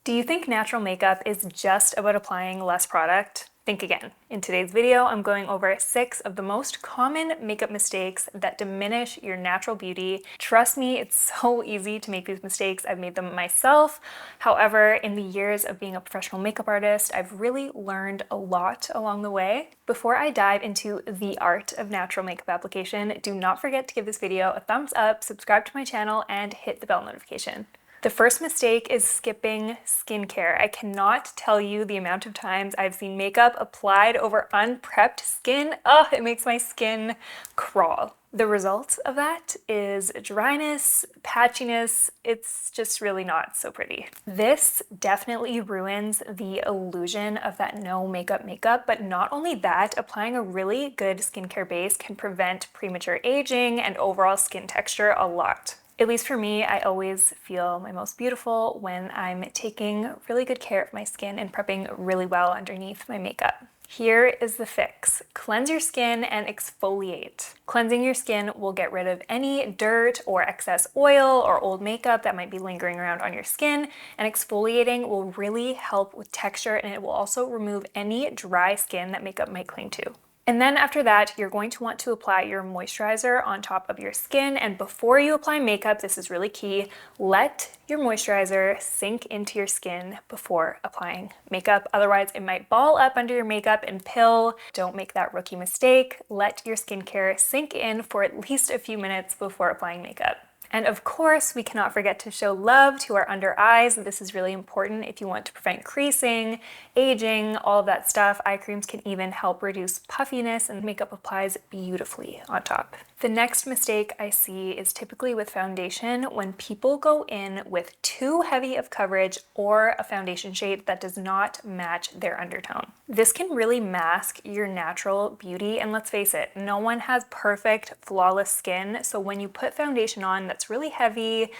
Do you think natural makeup is just about applying less product? Think again. In today's video, I'm going over 6 of the most common makeup mistakes that diminish your natural beauty. Trust me, it's so easy to make these mistakes. I've made them myself. However, in the years of being a professional makeup artist, I've really learned a lot along the way. Before I dive into the art of natural makeup application, do not forget to give this video a thumbs up, subscribe to my channel, and hit the bell notification. The first mistake is skipping skincare. I cannot tell you the amount of times I've seen makeup applied over unprepped skin. Oh, it makes my skin crawl. The result of that is dryness, patchiness. It's just really not so pretty. This definitely ruins the illusion of that no makeup, but not only that, applying a really good skincare base can prevent premature aging and overall skin texture a lot. At least for me, I always feel my most beautiful when I'm taking really good care of my skin and prepping really well underneath my makeup. Here is the fix. Cleanse your skin and exfoliate. Cleansing your skin will get rid of any dirt or excess oil or old makeup that might be lingering around on your skin, and exfoliating will really help with texture, and it will also remove any dry skin that makeup might cling to. And then after that, you're going to want to apply your moisturizer on top of your skin. And before you apply makeup, this is really key, let your moisturizer sink into your skin before applying makeup. Otherwise, it might ball up under your makeup and pill. Don't make that rookie mistake. Let your skincare sink in for at least a few minutes before applying makeup. And of course, we cannot forget to show love to our under eyes. This is really important if you want to prevent creasing, aging, all of that stuff. Eye creams can even help reduce puffiness, and makeup applies beautifully on top. The next mistake I see is typically with foundation when people go in with too heavy of coverage or a foundation shade that does not match their undertone. This can really mask your natural beauty, and let's face it, no one has perfect, flawless skin, so when you put foundation on that's really heavy,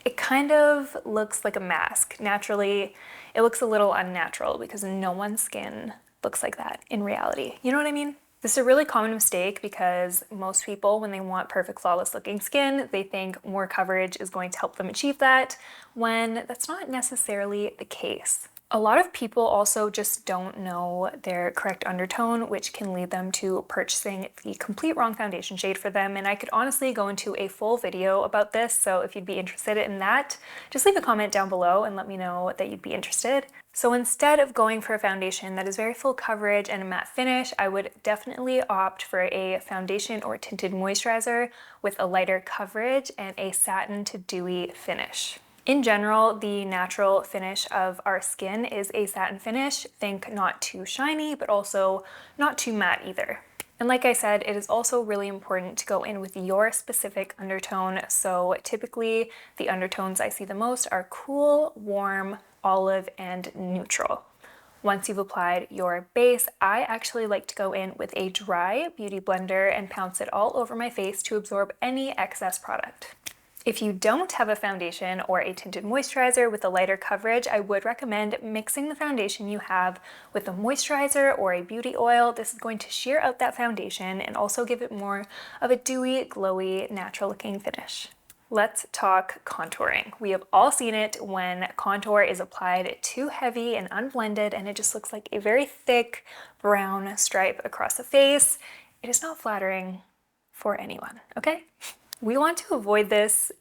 it kind of looks like a mask. Naturally, it looks a little unnatural because no one's skin looks like that in reality. You know what I mean? This is a really common mistake because most people, when they want perfect, flawless looking skin, they think more coverage is going to help them achieve that, when that's not necessarily the case. A lot of people also just don't know their correct undertone, which can lead them to purchasing the complete wrong foundation shade for them. And I could honestly go into a full video about this, so if you'd be interested in that, just leave a comment down below and let me know that you'd be interested. So instead of going for a foundation that is very full coverage and a matte finish, I would definitely opt for a foundation or tinted moisturizer with a lighter coverage and a satin to dewy finish. In general, the natural finish of our skin is a satin finish. Think not too shiny, but also not too matte either. And like I said, it is also really important to go in with your specific undertone. So typically the undertones I see the most are cool, warm, olive, and neutral. Once you've applied your base, I actually like to go in with a dry beauty blender and pounce it all over my face to absorb any excess product. If you don't have a foundation or a tinted moisturizer with a lighter coverage, I would recommend mixing the foundation you have with a moisturizer or a beauty oil. This is going to sheer out that foundation and also give it more of a dewy, glowy, natural looking finish. Let's talk contouring. We have all seen it when contour is applied too heavy and unblended, and it just looks like a very thick brown stripe across the face. It is not flattering for anyone, okay? We want to avoid this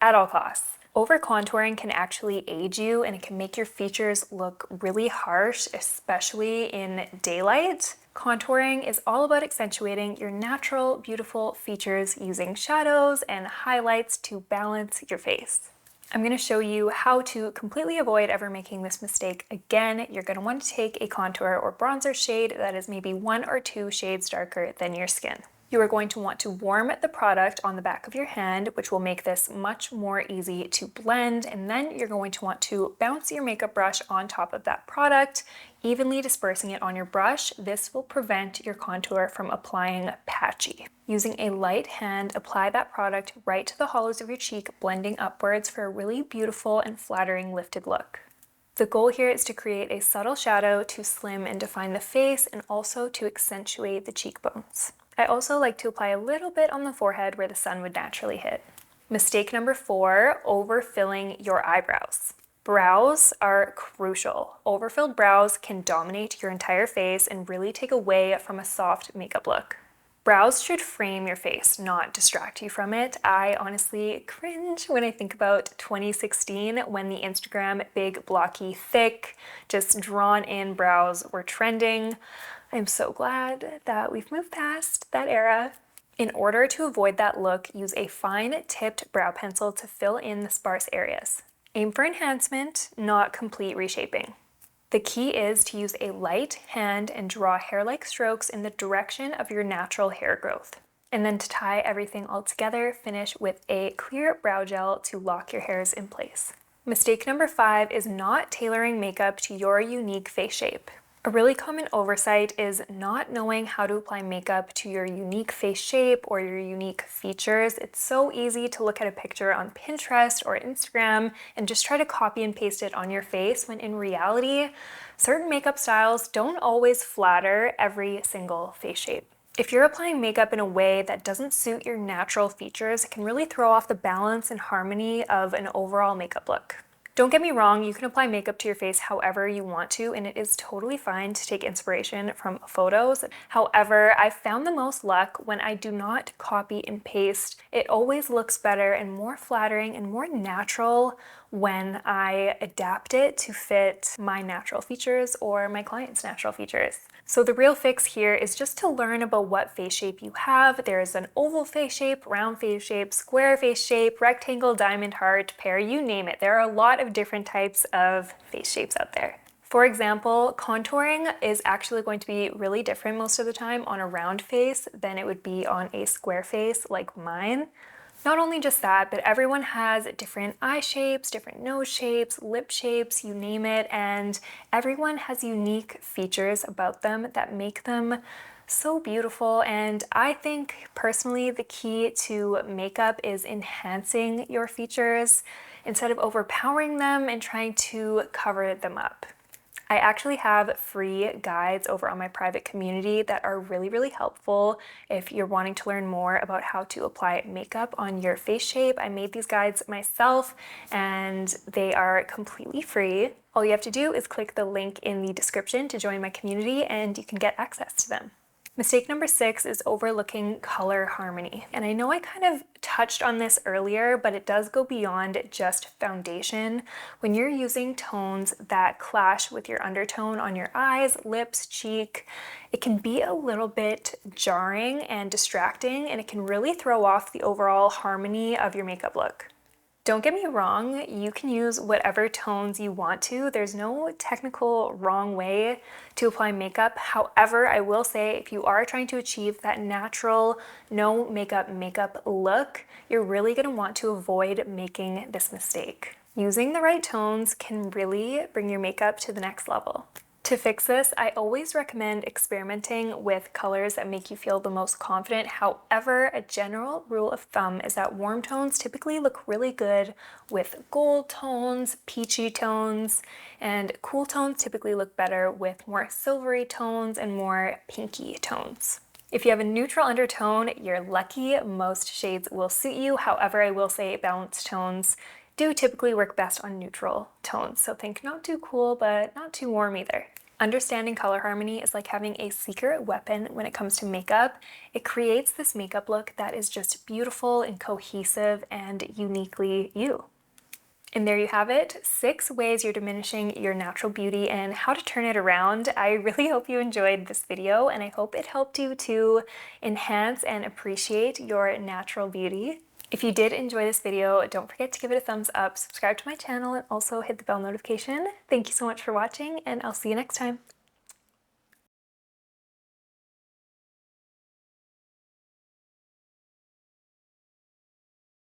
at all costs. Over contouring can actually age you, and it can make your features look really harsh, especially in daylight. Contouring is all about accentuating your natural, beautiful features using shadows and highlights to balance your face. I'm going to show you how to completely avoid ever making this mistake again. You're going to want to take a contour or bronzer shade that is maybe 1 or 2 shades darker than your skin. You are going to want to warm the product on the back of your hand, which will make this much more easy to blend. And then you're going to want to bounce your makeup brush on top of that product, evenly dispersing it on your brush. This will prevent your contour from applying patchy. Using a light hand, apply that product right to the hollows of your cheek, blending upwards for a really beautiful and flattering lifted look. The goal here is to create a subtle shadow to slim and define the face, and also to accentuate the cheekbones. I also like to apply a little bit on the forehead where the sun would naturally hit. Mistake number 4, overfilling your eyebrows. Brows are crucial. Overfilled brows can dominate your entire face and really take away from a soft makeup look. Brows should frame your face, not distract you from it. I honestly cringe when I think about 2016 when the Instagram big, blocky, thick, just drawn in brows were trending. I'm so glad that we've moved past that era. In order to avoid that look, use a fine tipped brow pencil to fill in the sparse areas. Aim for enhancement, not complete reshaping. The key is to use a light hand and draw hair-like strokes in the direction of your natural hair growth. And then to tie everything all together, finish with a clear brow gel to lock your hairs in place. Mistake number 5 is not tailoring makeup to your unique face shape. A really common oversight is not knowing how to apply makeup to your unique face shape or your unique features. It's so easy to look at a picture on Pinterest or Instagram and just try to copy and paste it on your face, when in reality, certain makeup styles don't always flatter every single face shape. If you're applying makeup in a way that doesn't suit your natural features, it can really throw off the balance and harmony of an overall makeup look. Don't get me wrong, you can apply makeup to your face however you want to, and it is totally fine to take inspiration from photos. However, I've found the most luck when I do not copy and paste. It always looks better and more flattering and more natural when I adapt it to fit my natural features or my client's natural features. So the real fix here is just to learn about what face shape you have. There is an oval face shape, round face shape, square face shape, rectangle, diamond, heart, pear, you name it. There are a lot of different types of face shapes out there. For example, contouring is actually going to be really different most of the time on a round face than it would be on a square face like mine. Not only just that, but everyone has different eye shapes, different nose shapes, lip shapes, you name it, and everyone has unique features about them that make them so beautiful. And I think personally the key to makeup is enhancing your features instead of overpowering them and trying to cover them up. I actually have free guides over on my private community that are really helpful if you're wanting to learn more about how to apply makeup on your face shape. I made these guides myself and they are completely free. All you have to do is click the link in the description to join my community and you can get access to them. Mistake number 6 is overlooking color harmony. And I know I kind of touched on this earlier, but it does go beyond just foundation. When you're using tones that clash with your undertone on your eyes, lips, cheek, it can be a little bit jarring and distracting, and it can really throw off the overall harmony of your makeup look. Don't get me wrong, you can use whatever tones you want to. There's no technical wrong way to apply makeup. However, I will say if you are trying to achieve that natural, no makeup look, you're really gonna want to avoid making this mistake. Using the right tones can really bring your makeup to the next level. To fix this, I always recommend experimenting with colors that make you feel the most confident. However, a general rule of thumb is that warm tones typically look really good with gold tones, peachy tones, and cool tones typically look better with more silvery tones and more pinky tones. If you have a neutral undertone, you're lucky. Most shades will suit you. However, I will say balanced tones do typically work best on neutral tones. So think not too cool, but not too warm either. Understanding color harmony is like having a secret weapon when it comes to makeup. It creates this makeup look that is just beautiful and cohesive and uniquely you. And there you have it, 6 ways you're diminishing your natural beauty and how to turn it around. I really hope you enjoyed this video and I hope it helped you to enhance and appreciate your natural beauty. If you did enjoy this video, don't forget to give it a thumbs up, subscribe to my channel, and also hit the bell notification. Thank you so much for watching, and I'll see you next time.